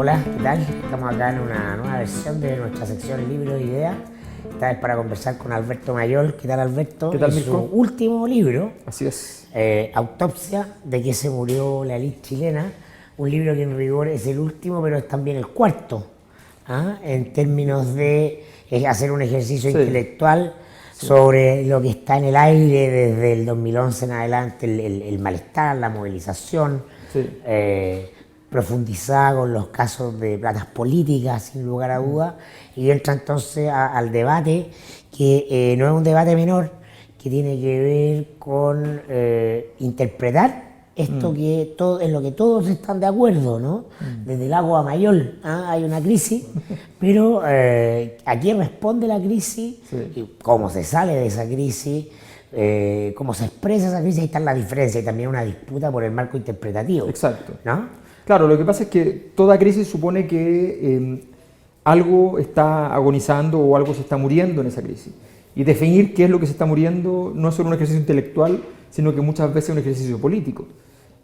Hola, ¿qué tal? Estamos acá en una nueva versión de nuestra sección Libros e Ideas. Esta vez para conversar con Alberto Mayol. ¿Qué tal, Alberto? ¿Qué tal, Su Mirko? último libro, Así es. Autopsia, de qué se murió la élite chilena. Un libro que en rigor es el último, pero es también el cuarto, en términos de hacer un ejercicio intelectual sobre lo que está en el aire desde el 2011 en adelante, el malestar, la movilización, profundizada con los casos de platas políticas, sin lugar a dudas, y entra entonces al debate, que no es un debate menor, que tiene que ver con interpretar esto que en lo que todos están de acuerdo, ¿no? Desde el agua a Mayol hay una crisis, pero ¿a quién responde la crisis? Y cómo se sale de esa crisis, cómo se expresa esa crisis. Ahí está la diferencia y también una disputa por el marco interpretativo. Exacto. ¿No? Claro, lo que pasa es que toda crisis supone que algo está agonizando o algo se está muriendo en esa crisis. Y definir qué es lo que se está muriendo no es solo un ejercicio intelectual, sino que muchas veces es un ejercicio político.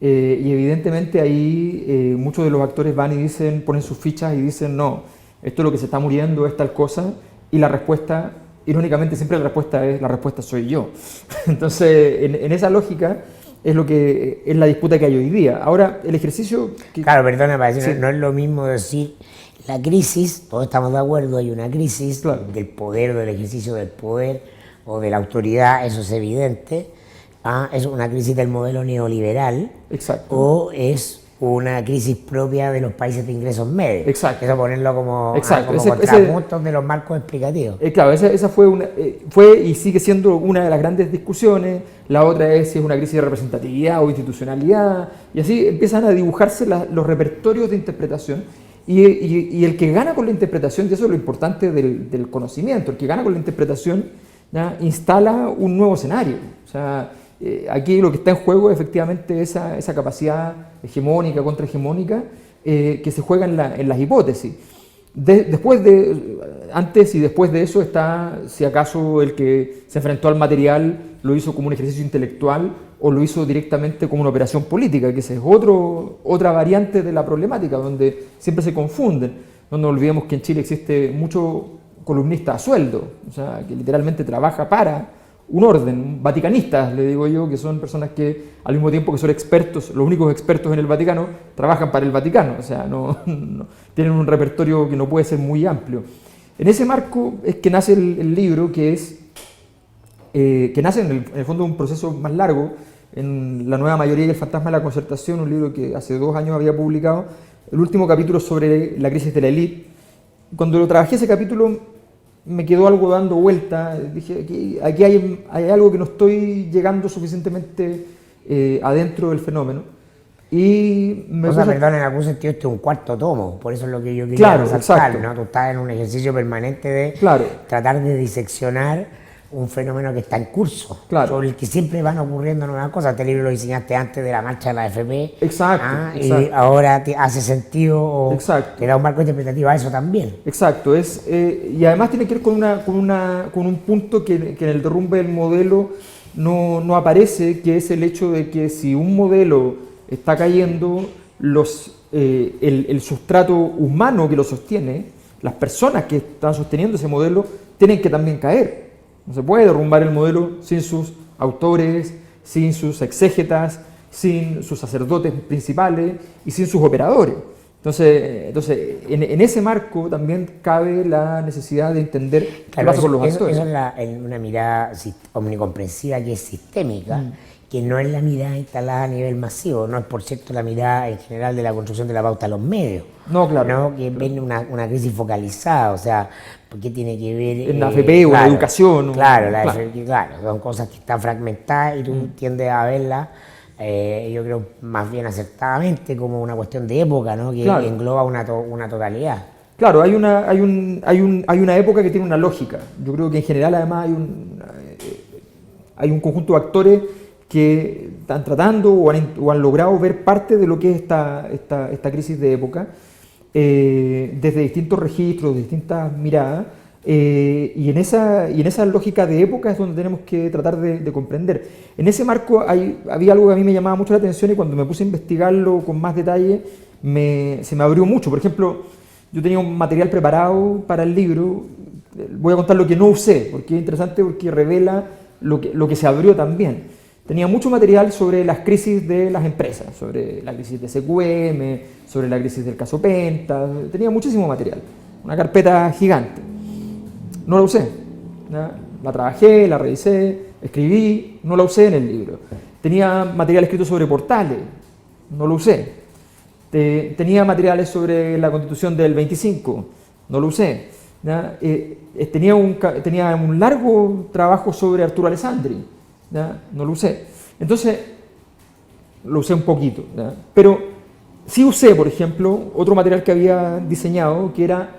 Y evidentemente ahí muchos de los actores van y dicen, ponen sus fichas y dicen, no, esto es lo que se está muriendo, es tal cosa, y la respuesta, irónicamente siempre la respuesta soy yo. Entonces, en esa lógica es lo que es la disputa que hay hoy día. Ahora, el ejercicio... Claro, perdona, para decir, no es lo mismo decir la crisis, todos estamos de acuerdo, hay una crisis del poder, del ejercicio del poder o de la autoridad, eso es evidente. Es una crisis del modelo neoliberal. Exacto. O es una crisis propia de los países de ingresos medios. Exacto. Eso ponerlo como Exacto. contrapuntos de los marcos explicativos. Claro, esa fue y sigue siendo una de las grandes discusiones. La otra es si es una crisis de representatividad o institucionalidad. Y así empiezan a dibujarse los repertorios de interpretación. Y el que gana con la interpretación, y eso es lo importante del conocimiento, el que gana con la interpretación instala un nuevo escenario. O sea, aquí lo que está en juego es efectivamente esa capacidad hegemónica, contrahegemónica, que se juega en las hipótesis. Antes y después de eso está, si acaso, el que se enfrentó al material lo hizo como un ejercicio intelectual o lo hizo directamente como una operación política, que esa es otra variante de la problemática, donde siempre se confunden. No nos olvidemos que en Chile existe mucho columnista a sueldo, o sea, que literalmente trabaja para un orden, vaticanistas, le digo yo, que son personas que al mismo tiempo que son expertos, los únicos expertos en el Vaticano, trabajan para el Vaticano, o sea, no tienen un repertorio que no puede ser muy amplio. En ese marco es que nace el libro, que nace en el fondo de un proceso más largo, en La nueva mayoría y el fantasma de la concertación, un libro que hace 2 años había publicado, el último capítulo sobre la crisis de la élite. Cuando lo trabajé ese capítulo, me quedó algo dando vuelta, dije, aquí hay algo que no estoy llegando suficientemente adentro del fenómeno. Y perdón, en algún sentido este es un cuarto tomo, por eso es lo que yo quería resaltar, ¿no? Tú estás en un ejercicio permanente de tratar de diseccionar un fenómeno que está en curso, sobre el que siempre van ocurriendo nuevas cosas. Este libro lo diseñaste antes de la marcha de la AFP, y ahora te hace sentido o te da un marco interpretativo a eso también. Exacto, y además tiene que ver con un punto que en el derrumbe del modelo no aparece, que es el hecho de que si un modelo está cayendo, el sustrato humano que lo sostiene, las personas que están sosteniendo ese modelo, tienen que también caer. No se puede derrumbar el modelo sin sus autores, sin sus exégetas, sin sus sacerdotes principales y sin sus operadores. Entonces en ese marco también cabe la necesidad de entender qué pasa con los actores. Eso es una mirada omnicomprensiva que es sistémica, que no es la mirada instalada a nivel masivo, no es por cierto la mirada en general de la construcción de la pauta a los medios. No, claro. ¿No? Que ven una crisis focalizada, o sea, ¿qué tiene que ver? En la AFP o la educación. Claro, son cosas que están fragmentadas y tú tiendes a verlas, yo creo más bien acertadamente, como una cuestión de época, ¿no? Que engloba una totalidad. Claro, hay una época que tiene una lógica. Yo creo que en general además hay un conjunto de actores que están tratando o han logrado ver parte de lo que es esta crisis de época, desde distintos registros, distintas miradas, y en esa lógica de época es donde tenemos que tratar de comprender. En ese marco había algo que a mí me llamaba mucho la atención, y cuando me puse a investigarlo con más detalle, se me abrió mucho. Por ejemplo, yo tenía un material preparado para el libro, voy a contar lo que no usé, porque es interesante porque revela lo que se abrió también. Tenía mucho material sobre las crisis de las empresas, sobre la crisis de SQM, sobre la crisis del caso Penta, tenía muchísimo material, una carpeta gigante. No la usé, ¿ya? La trabajé, la revisé, escribí, no la usé en el libro. Tenía material escrito sobre portales, no lo usé. Tenía materiales sobre la Constitución del 25, no lo usé. Tenía un largo trabajo sobre Arturo Alessandri, ¿ya? No lo usé. Entonces, lo usé un poquito, ¿ya? Pero sí usé, por ejemplo, otro material que había diseñado, que era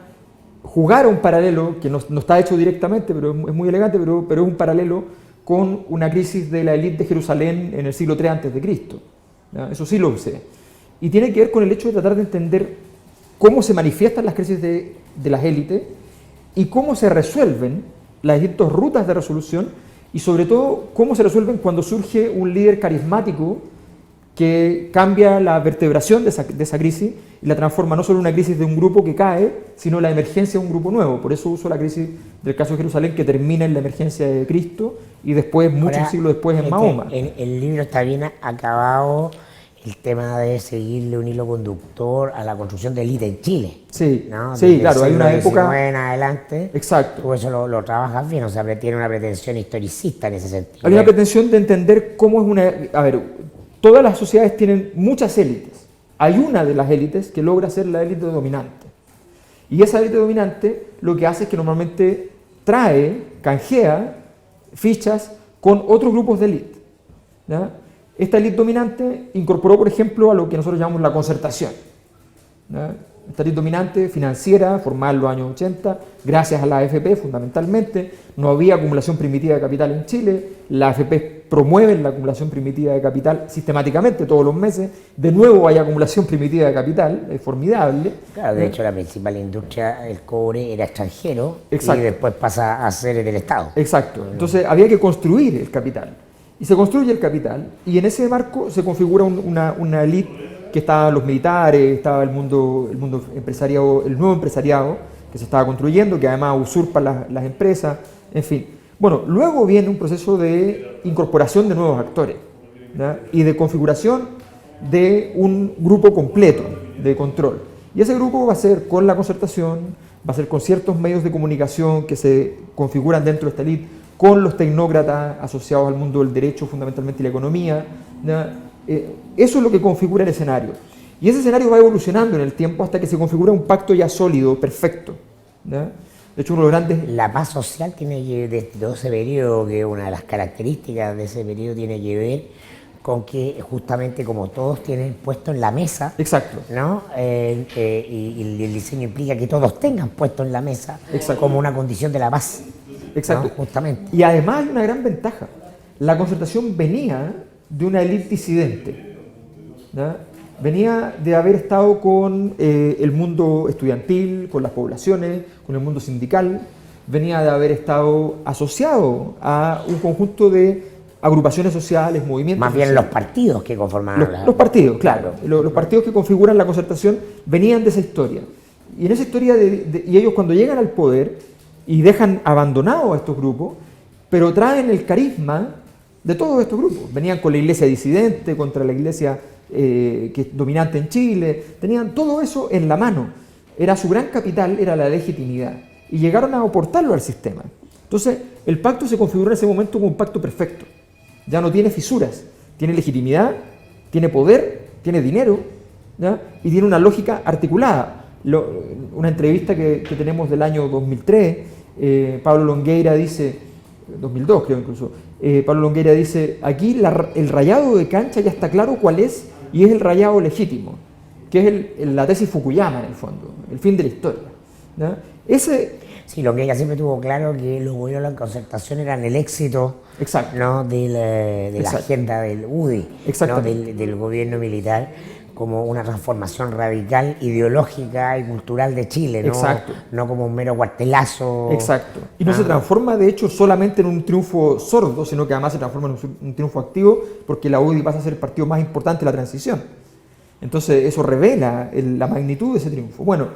jugar a un paralelo, que no está hecho directamente, pero es muy elegante, pero es un paralelo con una crisis de la élite de Jerusalén en el siglo III a.C., ¿ya? Eso sí lo usé. Y tiene que ver con el hecho de tratar de entender cómo se manifiestan las crisis de las élites y cómo se resuelven las distintas rutas de resolución y sobre todo cómo se resuelven cuando surge un líder carismático que cambia la vertebración de esa crisis y la transforma no solo en una crisis de un grupo que cae, sino en la emergencia de un grupo nuevo. Por eso uso la crisis del caso de Jerusalén, que termina en la emergencia de Cristo y después, muchos siglos después, en Mahoma. El libro está bien acabado, el tema de seguirle un hilo conductor a la construcción de élite en Chile. Sí, ¿no? sí, claro, hay una época... en adelante. Exacto. Tú eso lo trabajas bien, o sea, tiene una pretensión historicista en ese sentido. Hay una pretensión de entender cómo es una... A ver, todas las sociedades tienen muchas élites. Hay una de las élites que logra ser la élite dominante. Y esa élite dominante lo que hace es que normalmente canjea fichas con otros grupos de élite, ¿ya? Esta élite dominante incorporó, por ejemplo, a lo que nosotros llamamos la concertación, ¿ya? Esta élite dominante financiera, formada en los años 80, gracias a la AFP fundamentalmente. No había acumulación primitiva de capital en Chile. La AFP promueve la acumulación primitiva de capital sistemáticamente todos los meses. De nuevo hay acumulación primitiva de capital, es formidable. Claro, de hecho la principal industria, el cobre, era extranjero. Exacto. Y después pasa a ser del Estado. Exacto. Entonces había que construir el capital. Y se construye el capital y en ese marco se configura una élite que estaban los militares, estaba el mundo empresariado, el nuevo empresariado que se estaba construyendo, que además usurpa las empresas, en fin. Bueno, luego viene un proceso de incorporación de nuevos actores, ¿ya? Y de configuración de un grupo completo de control. Y ese grupo va a ser con la concertación, va a ser con ciertos medios de comunicación que se configuran dentro de esta élite, con los tecnócratas asociados al mundo del derecho, fundamentalmente y la economía, ¿ya? Eso es lo que configura el escenario. Y ese escenario va evolucionando en el tiempo hasta que se configura un pacto ya sólido, perfecto, ¿ya? De hecho, uno de los grandes... La paz social tiene que, de todo ese periodo, que una de las características de ese periodo tiene que ver con que justamente como todos tienen puesto en la mesa, exacto, ¿no? Y el diseño implica que todos tengan puesto en la mesa, exacto, como una condición de la paz. Exacto, ¿no? Justamente. Y además hay una gran ventaja. La concertación venía de una élite disidente, ¿ya? Venía de haber estado con el mundo estudiantil, con las poblaciones, con el mundo sindical, venía de haber estado asociado a un conjunto de agrupaciones sociales, movimientos Más bien sociales. los partidos que conformaban los partidos, claro. Los partidos que configuran la concertación venían de esa historia. Y en esa historia, y ellos cuando llegan al poder y dejan abandonados a estos grupos, pero traen el carisma de todos estos grupos. Venían con la iglesia disidente, contra la iglesia que es dominante en Chile, tenían todo eso en la mano. Era su gran capital, era la legitimidad. Y llegaron a aportarlo al sistema. Entonces, el pacto se configuró en ese momento como un pacto perfecto. Ya no tiene fisuras, tiene legitimidad, tiene poder, tiene dinero, ¿ya? Y tiene una lógica articulada. Una entrevista que tenemos del año 2003, Pablo Longueira dice, 2002 creo incluso, Pablo Longueira dice, aquí el rayado de cancha ya está claro cuál es, y es el rayado legítimo, que es la tesis Fukuyama en el fondo, el fin de la historia, ¿ya? Sí, Longueira siempre tuvo claro que los gobiernos de la concertación eran el éxito, exacto, ¿no? de la agenda del UDI, ¿no? del gobierno militar, como una transformación radical, ideológica y cultural de Chile, ¿no? Exacto. No como un mero cuartelazo. Exacto. Y no se transforma, de hecho, solamente en un triunfo sordo, sino que además se transforma en un triunfo activo, porque la UDI pasa a ser el partido más importante de la transición. Entonces eso revela la magnitud de ese triunfo. Bueno,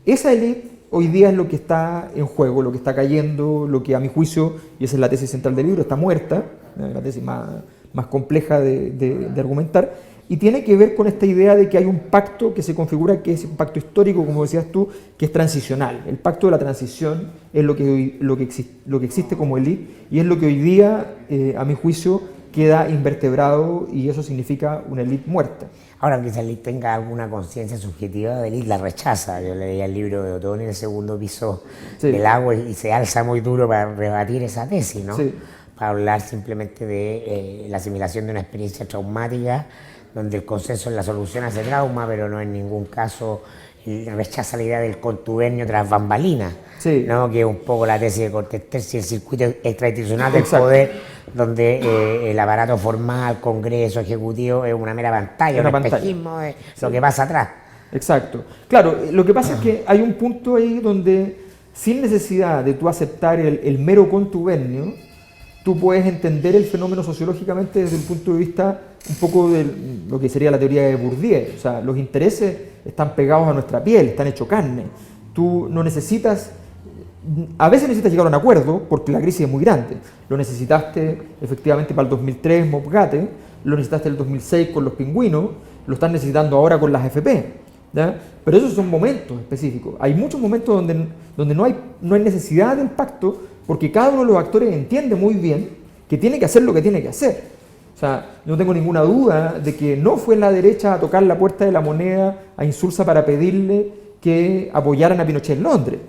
esa élite hoy día es lo que está en juego, lo que está cayendo, lo que a mi juicio, y esa es la tesis central del libro, está muerta, la tesis más compleja de argumentar, y tiene que ver con esta idea de que hay un pacto que se configura, que es un pacto histórico, como decías tú, que es transicional. El pacto de la transición es lo que existe como élite, y es lo que hoy día, a mi juicio, queda invertebrado, y eso significa una élite muerta. Ahora, aunque esa élite tenga alguna conciencia subjetiva de élite, la rechaza. Yo leía el libro de Otón en el segundo piso del agua y se alza muy duro para rebatir esa tesis, ¿no? Sí. Para hablar simplemente de la asimilación de una experiencia traumática, donde el consenso es la solución a ese trauma, pero no en ningún caso rechaza la idea del contubernio tras bambalinas, sí. ¿no? Que es un poco la tesis de Cortés Terci, el circuito extrainstitucional del poder, donde el aparato formal, Congreso, Ejecutivo, es una mera pantalla, un espejismo de lo que pasa atrás. Exacto. Claro, lo que pasa es que hay un punto ahí donde, sin necesidad de tú aceptar el mero contubernio, tú puedes entender el fenómeno sociológicamente desde el punto de vista un poco de lo que sería la teoría de Bourdieu. O sea, los intereses están pegados a nuestra piel, están hechos carne. Tú no necesitas, a veces necesitas llegar a un acuerdo porque la crisis es muy grande. Lo necesitaste efectivamente para el 2003, Mopgate, lo necesitaste en el 2006 con los pingüinos, lo estás necesitando ahora con las FP. ¿Ya? Pero esos son momentos específicos. Hay muchos momentos donde no hay necesidad del pacto, porque cada uno de los actores entiende muy bien que tiene que hacer lo que tiene que hacer. O sea, no tengo ninguna duda de que no fue la derecha a tocar la puerta de la Moneda a Insulza para pedirle que apoyaran a Pinochet en Londres.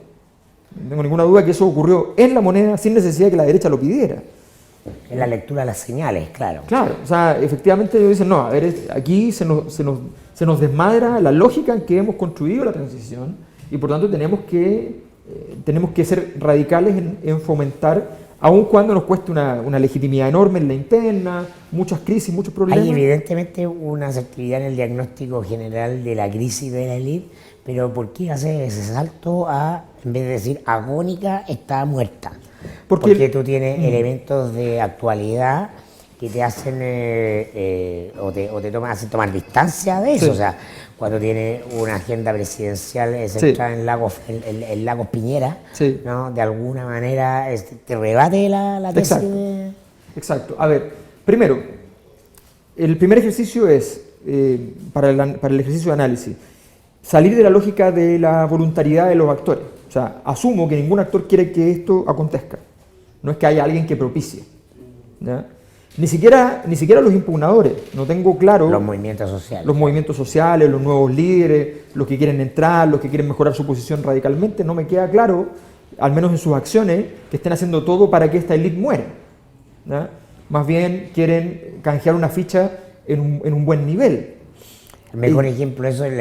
No tengo ninguna duda que eso ocurrió en la Moneda sin necesidad de que la derecha lo pidiera. En la lectura de las señales, claro. Claro, o sea, efectivamente ellos dicen, no, a ver, aquí se nos desmadra la lógica en que hemos construido la transición y por tanto tenemos que ser radicales en fomentar, aun cuando nos cueste una legitimidad enorme en la interna, muchas crisis, muchos problemas. Hay evidentemente una asertividad en el diagnóstico general de la crisis de la élite, pero ¿por qué hacer ese salto a, en vez de decir agónica, está muerta? Porque tú tienes elementos de actualidad que te hacen hacen tomar distancia de eso. Sí. O sea, cuando tienes una agenda presidencial centrada en Lagos Piñera, sí. ¿no? De alguna manera te rebate la tesis. Exacto. Exacto. A ver, primero, el primer ejercicio es, para el ejercicio de análisis, salir de la lógica de la voluntariedad de los actores. O sea, asumo que ningún actor quiere que esto acontezca. No es que haya alguien que propicie. ¿Ya? Ni siquiera los impugnadores. No tengo claro... Los movimientos sociales. Los movimientos sociales, los nuevos líderes, los que quieren entrar, los que quieren mejorar su posición radicalmente. No me queda claro, al menos en sus acciones, que estén haciendo todo para que esta élite muera. ¿Ya? Más bien quieren canjear una ficha en un buen nivel. El mejor ejemplo de eso es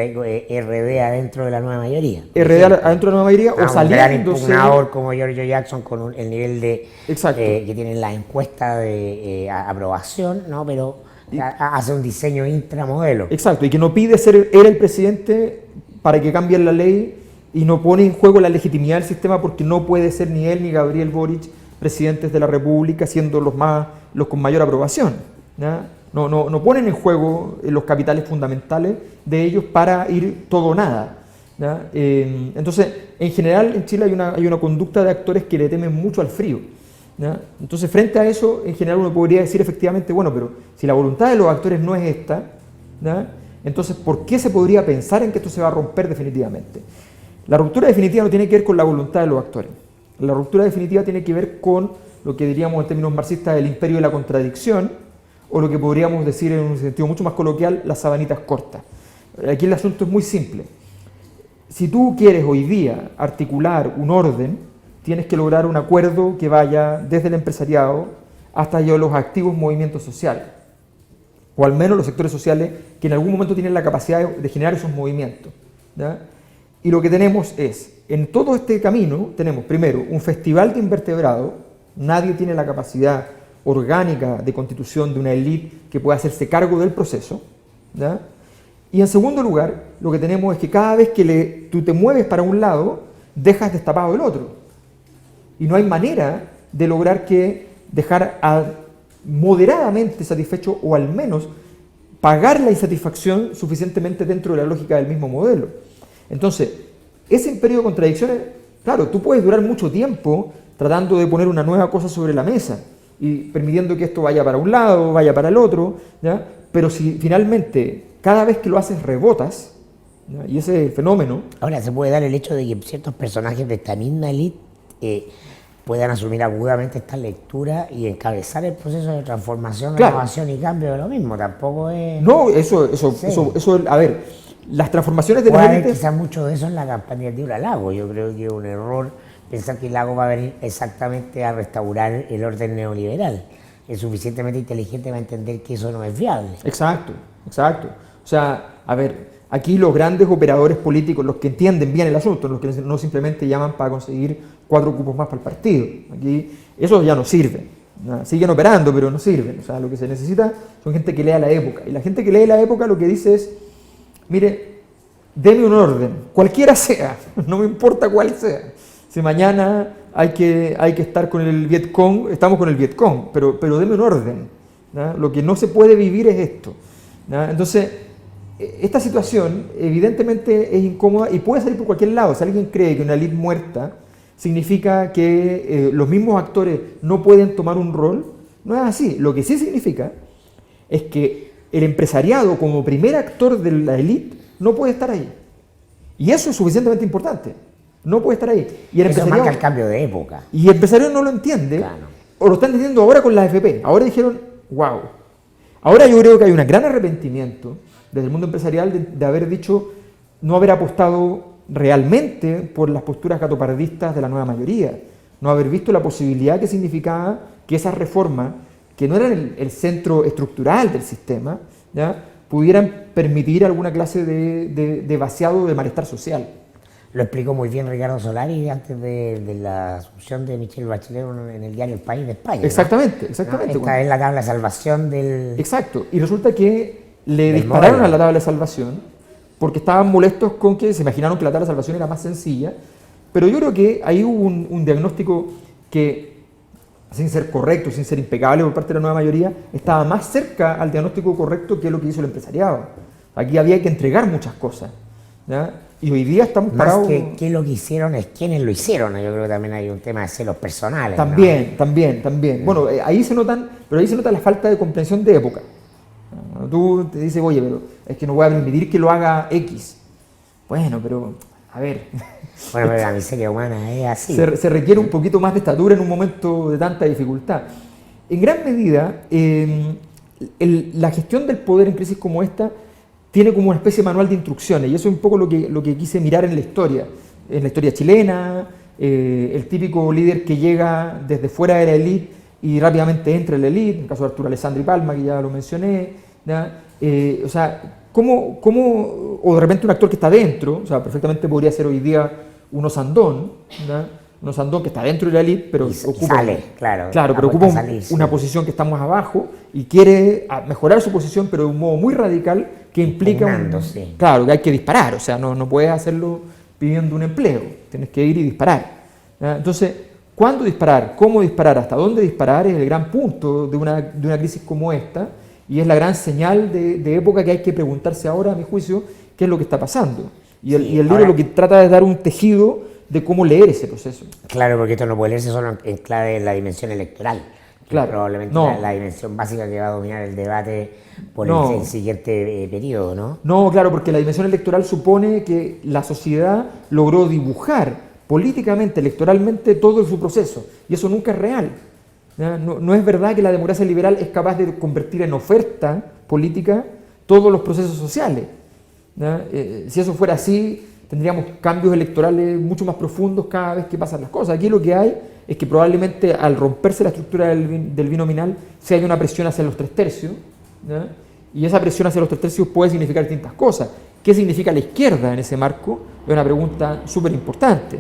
el RD adentro de la nueva mayoría. RD adentro de la nueva mayoría o saliéndose... Un gran impugnador como Giorgio Jackson con el nivel de que tiene la encuesta de aprobación, ¿no? Pero hace un diseño intramodelo. Exacto, y que no pide ser él el presidente para que cambien la ley y no pone en juego la legitimidad del sistema porque no puede ser ni él ni Gabriel Boric presidentes de la República siendo los con mayor aprobación. ¿Ya? No ponen en juego los capitales fundamentales de ellos para ir todo o nada. ¿Ya? Entonces, en general en Chile hay una conducta de actores que le temen mucho al frío. ¿Ya? Entonces, frente a eso, en general uno podría decir efectivamente, bueno, pero si la voluntad de los actores no es esta, ¿ya? Entonces, ¿por qué se podría pensar en que esto se va a romper definitivamente? La ruptura definitiva no tiene que ver con la voluntad de los actores. La ruptura definitiva tiene que ver con lo que diríamos en términos marxistas el imperio de la contradicción, o lo que podríamos decir en un sentido mucho más coloquial, las sabanitas cortas. Aquí el asunto es muy simple. Si tú quieres hoy día articular un orden, tienes que lograr un acuerdo que vaya desde el empresariado hasta los activos movimientos sociales, o al menos los sectores sociales que en algún momento tienen la capacidad de generar esos movimientos. ¿Ya? Y lo que tenemos es, en todo este camino, tenemos primero un festival de invertebrados, nadie tiene la capacidad orgánica de constitución de una élite que pueda hacerse cargo del proceso. ¿Ya? Y en segundo lugar, lo que tenemos es que cada vez que tú te mueves para un lado, dejas destapado el otro. Y no hay manera de lograr dejar moderadamente satisfecho o al menos pagar la insatisfacción suficientemente dentro de la lógica del mismo modelo. Entonces, ese imperio de contradicciones, claro, tú puedes durar mucho tiempo tratando de poner una nueva cosa sobre la mesa y permitiendo que esto vaya para un lado, vaya para el otro, ¿ya? Pero si finalmente cada vez que lo haces rebotas, ¿ya? Y ese es el fenómeno. Ahora, se puede dar el hecho de que ciertos personajes de esta misma élite puedan asumir agudamente esta lectura y encabezar el proceso de transformación, Claro. renovación y cambio de lo mismo. Tampoco es... No, eso, Sí. a ver, las transformaciones de Puede las haber élites. quizás mucho de eso en la campaña del libro Lago. Yo creo que es un error pensar que Lago va a venir exactamente a restaurar el orden neoliberal. Es suficientemente inteligente para entender que eso no es viable. Exacto, exacto. O sea, a ver, aquí los grandes operadores políticos, los que entienden bien el asunto, los que no simplemente llaman para conseguir 4 cupos más para el partido, aquí esos ya no sirven, ¿no? Siguen operando, pero no sirven. O sea, lo que se necesita son gente que lea la época. Y la gente que lee la época lo que dice es, mire, deme un orden, cualquiera sea, no me importa cuál sea. Si mañana hay que estar con el Vietcong, estamos con el Vietcong, pero deme un orden, ¿no? Lo que no se puede vivir es esto, ¿no? Entonces, esta situación evidentemente es incómoda y puede salir por cualquier lado. Si alguien cree que una élite muerta significa que los mismos actores no pueden tomar un rol, no es así. Lo que sí significa es que el empresariado como primer actor de la élite no puede estar ahí. Y eso es suficientemente importante. No puede estar ahí. Y el Eso empresariado, marca el cambio de época. y el empresario no lo entiende, Claro. o lo está entendiendo ahora con la AFP. Ahora dijeron, wow. Ahora yo creo que hay un gran arrepentimiento desde el mundo empresarial de haber dicho, no haber apostado realmente por las posturas gatopardistas de la nueva mayoría, no haber visto la posibilidad que significaba que esas reformas, que no eran el centro estructural del sistema, ¿ya? Pudieran permitir alguna clase de vaciado de malestar social. Lo explicó muy bien Ricardo Solari antes de la asunción de Michelle Bachelet en el diario El País de España, ¿no? Exactamente, ¿No? exactamente. Esta es la tabla de salvación del... Exacto, y resulta que le Del dispararon modelo. a la tabla de salvación porque estaban molestos con que se imaginaron que la tabla de salvación era más sencilla, pero yo creo que ahí hubo un diagnóstico que, sin ser correcto, sin ser impecable por parte de la nueva mayoría, estaba más cerca al diagnóstico correcto que lo que hizo el empresariado. Aquí había que entregar muchas cosas, ¿ya? Y hoy día estamos Más parados... que lo que hicieron es quienes lo hicieron, ¿no? Yo creo que también hay un tema de celos personales, ¿no? También. Bueno, ahí se nota la falta de comprensión de época. Tú te dices, oye, pero es que no voy a permitir que lo haga X. Bueno, pero, a ver, Bueno, pero la miseria humana es así. se requiere un poquito más de estatura en un momento de tanta dificultad. En gran medida, la gestión del poder en crisis como esta tiene como una especie de manual de instrucciones, y eso es un poco lo que quise mirar en la historia chilena, el típico líder que llega desde fuera de la élite y rápidamente entra en la élite, en el caso de Arturo Alessandri Palma, que ya lo mencioné, ¿ya? O sea, o de repente un actor que está dentro, o sea, perfectamente podría ser hoy día un Osandón, ¿ya? Un Osandón que está dentro de la élite, pero Y ocupa, sale, claro, pero ocupa apuesta a salir, sí. una posición que está más abajo y quiere mejorar su posición, pero de un modo muy radical que implica Pugnando, sí. claro, que hay que disparar, o sea, no puedes hacerlo pidiendo un empleo, tienes que ir y disparar, ¿ya? Entonces, ¿cuándo disparar? ¿Cómo disparar? ¿Hasta dónde disparar? Es el gran punto de una crisis como esta, y es la gran señal de época que hay que preguntarse ahora, a mi juicio, qué es lo que está pasando. Y el libro ahora- lo que trata es dar un tejido de cómo leer ese proceso. Claro, porque esto no puede leerse solo en clave de la dimensión electoral, que Claro, es probablemente no. la dimensión básica que va a dominar el debate por No. el siguiente periodo, ¿no? No, claro, porque la dimensión electoral supone que la sociedad logró dibujar políticamente, electoralmente, todo su proceso, y eso nunca es real. ¿Ya? No es verdad que la democracia liberal es capaz de convertir en oferta política todos los procesos sociales. ¿Ya? Si eso fuera así, tendríamos cambios electorales mucho más profundos cada vez que pasan las cosas. Aquí lo que hay es que probablemente al romperse la estructura del binominal se haya una presión hacia los 3/3, ¿ya? Y esa presión hacia los 3/3 puede significar distintas cosas. ¿Qué significa la izquierda en ese marco? Es una pregunta súper importante.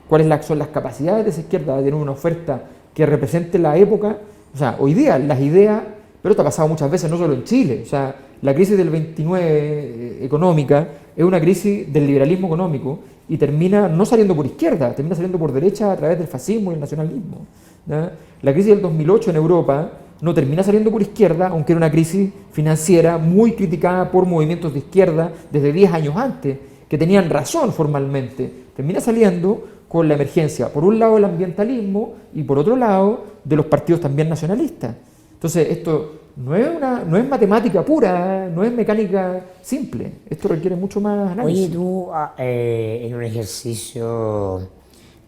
¿Cuáles son las capacidades de esa izquierda de tener una oferta que represente la época? O sea, hoy día las ideas, pero esto ha pasado muchas veces, no solo en Chile, o sea, la crisis del 29 económica es una crisis del liberalismo económico y termina no saliendo por izquierda, termina saliendo por derecha a través del fascismo y el nacionalismo, ¿ya? La crisis del 2008 en Europa no termina saliendo por izquierda, aunque era una crisis financiera muy criticada por movimientos de izquierda desde 10 años antes, que tenían razón formalmente. Termina saliendo con la emergencia, por un lado, del ambientalismo y por otro lado, de los partidos también nacionalistas. Entonces, esto no es matemática pura, no es mecánica simple. Esto requiere mucho más análisis. Oye, tú en un ejercicio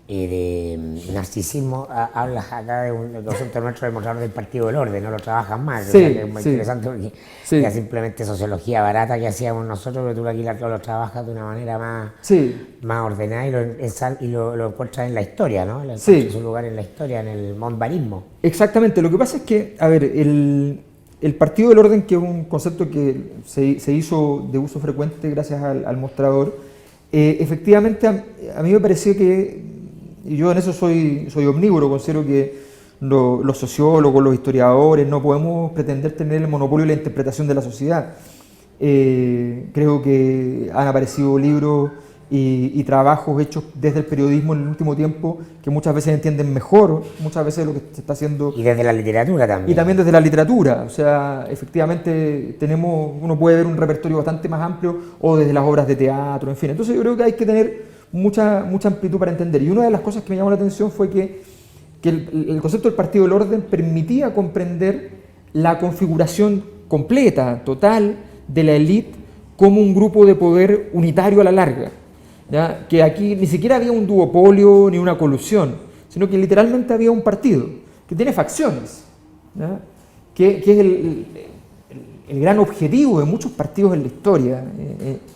de narcisismo hablas acá de un concepto nuestro del mostrador del Partido del Orden, no lo trabajas más, Sí, o sea, que es muy sí, interesante porque sí. ya simplemente sociología barata que hacíamos nosotros, pero tú aquí lo trabajas de una manera más, Sí, más ordenada y lo encuentras en la historia, ¿no? Lo Sí. encuentras su lugar en la historia, en el monbarismo. exactamente. Lo que pasa es que, a ver, el Partido del Orden, que es un concepto que se hizo de uso frecuente gracias al mostrador, efectivamente a mí me pareció que, y yo en eso soy omnívoro, considero que los sociólogos, los historiadores, no podemos pretender tener el monopolio de la interpretación de la sociedad. Creo que han aparecido libros y trabajos hechos desde el periodismo en el último tiempo que muchas veces entienden mejor, muchas veces lo que se está haciendo. Y desde la literatura también. Y también desde la literatura, o sea, efectivamente uno puede ver un repertorio bastante más amplio o desde las obras de teatro, en fin. Entonces yo creo que hay que tener mucha amplitud para entender. Y una de las cosas que me llamó la atención fue que el concepto del Partido del Orden permitía comprender la configuración completa, total, de la élite como un grupo de poder unitario a la larga. ¿Ya? Que aquí ni siquiera había un duopolio ni una colusión, sino que literalmente había un partido que tiene facciones, ¿ya? Que es el gran objetivo de muchos partidos en la historia,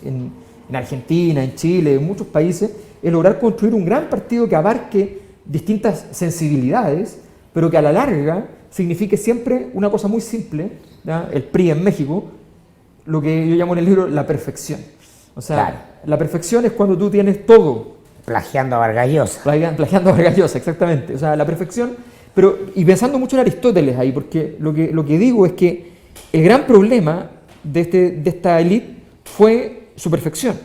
en Argentina, en Chile, en muchos países, es lograr construir un gran partido que abarque distintas sensibilidades, pero que a la larga signifique siempre una cosa muy simple, ¿ya? El PRI en México, lo que yo llamo en el libro la perfección. O sea, Claro. la perfección es cuando tú tienes todo. Plagiando a Vargas Llosa. Plagiando a Vargas Llosa, exactamente. O sea, la perfección, pero y pensando mucho en Aristóteles ahí, porque lo que digo es que el gran problema de esta élite fue su perfección.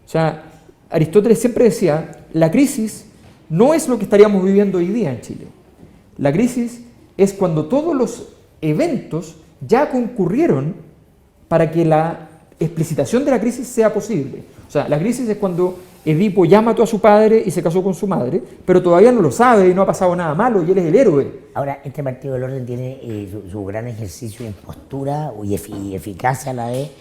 O sea, Aristóteles siempre decía, la crisis no es lo que estaríamos viviendo hoy día en Chile. La crisis es cuando todos los eventos ya concurrieron para que la explicitación de la crisis sea posible. O sea, la crisis es cuando Edipo ya mató a su padre y se casó con su madre, pero todavía no lo sabe y no ha pasado nada malo y él es el héroe. Ahora, este Partido del Orden tiene su gran ejercicio de impostura y eficacia a la vez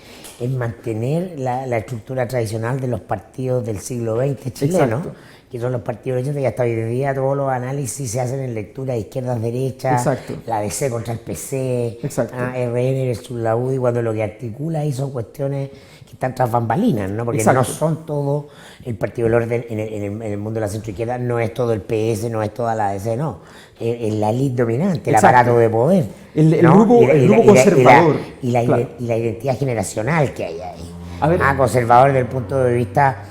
en mantener la estructura tradicional de los partidos del siglo XX chilenos, Exacto. que son los partidos hechos que hasta hoy en día todos los análisis se hacen en lectura de izquierdas-derechas, Exacto. la DC contra el PC, Exacto. RN versus la UDI, cuando lo que articula ahí son cuestiones que están tras bambalinas, ¿no? Porque Exacto. no son todo el Partido del Orden en el mundo de la centroizquierda, no es todo el PS, no es toda la DC, no. Es la élite dominante, el Exacto. aparato de poder. El ¿no? grupo conservador. Claro. Claro. Y la identidad generacional que hay ahí. A ver. Conservador desde el punto de vista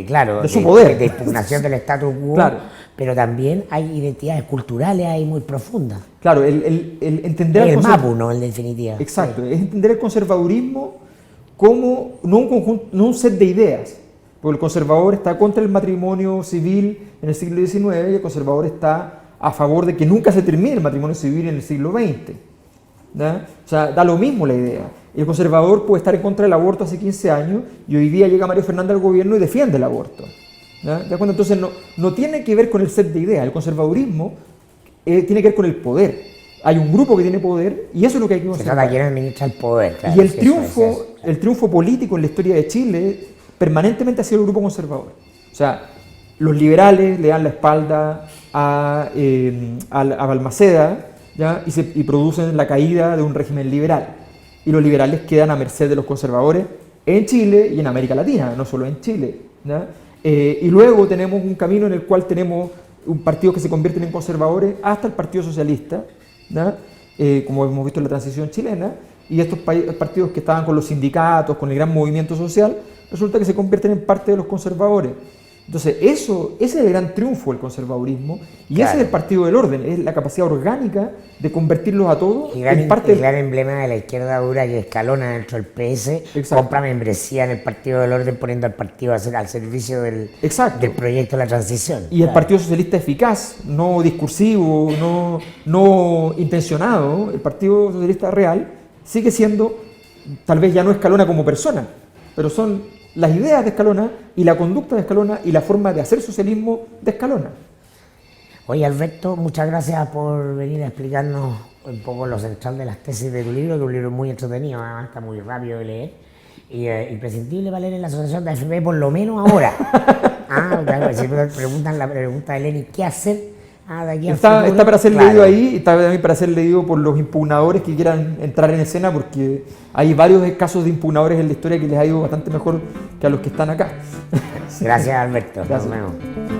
claro, De su poder. de impugnación del status quo, Claro. pero también hay identidades culturales ahí muy profundas. Claro, el entender El al MAPU, ¿no? En definitiva. Exacto, es entender el conservadurismo como no un conjunto, no un set de ideas. Porque el conservador está contra el matrimonio civil en el siglo XIX y el conservador está a favor de que nunca se termine el matrimonio civil en el siglo XX. ¿Ya? O sea, da lo mismo la idea. El conservador puede estar en contra del aborto hace 15 años y hoy día llega Mario Fernández al gobierno y defiende el aborto. ¿Ya? ¿Te das cuenta? Entonces no tiene que ver con el set de ideas. El conservadurismo tiene que ver con el poder. Hay un grupo que tiene poder y eso es lo que hay que Se conservar. trata de quién administra el poder. Claro, Y el sí, eso triunfo, es eso. el triunfo político en la historia de Chile permanentemente ha sido el grupo conservador. O sea, los liberales le dan la espalda a Balmaceda, ¿ya? Y producen la caída de un régimen liberal. Y los liberales quedan a merced de los conservadores en Chile y en América Latina, no solo en Chile. ¿Ya? Y luego tenemos un camino en el cual tenemos un partido que se convierten en conservadores hasta el Partido Socialista, ¿ya? Como hemos visto en la transición chilena, y estos partidos que estaban con los sindicatos, con el gran movimiento social, resulta que se convierten en parte de los conservadores. Entonces, ese es el gran triunfo del conservadurismo y Claro. ese es el partido del orden, es la capacidad orgánica de convertirlos a todos El en parte gran emblema de la izquierda dura que Escalona dentro del PS Exacto. compra membresía en el Partido del Orden poniendo al partido al servicio Exacto. del proyecto de la transición. Y el Claro. Partido Socialista eficaz, no discursivo, no intencionado, el Partido Socialista real sigue siendo, tal vez ya no Escalona como persona, pero son las ideas de Escalona y la conducta de Escalona y la forma de hacer socialismo de Escalona. Oye, Alberto, muchas gracias por venir a explicarnos un poco lo central de las tesis de tu libro, que es un libro muy entretenido, además está muy rápido de leer y imprescindible para leer en la asociación de AFP, por lo menos ahora. Claro, siempre preguntan la pregunta de Lenin, ¿qué hacer de aquí al Está futuro? para ser Claro. leído ahí, está también para ser leído por los impugnadores que quieran entrar en escena, porque hay varios casos de impugnadores en la historia que les ha ido bastante mejor que a los que están acá. Gracias, Alberto. Gracias. Nos vemos.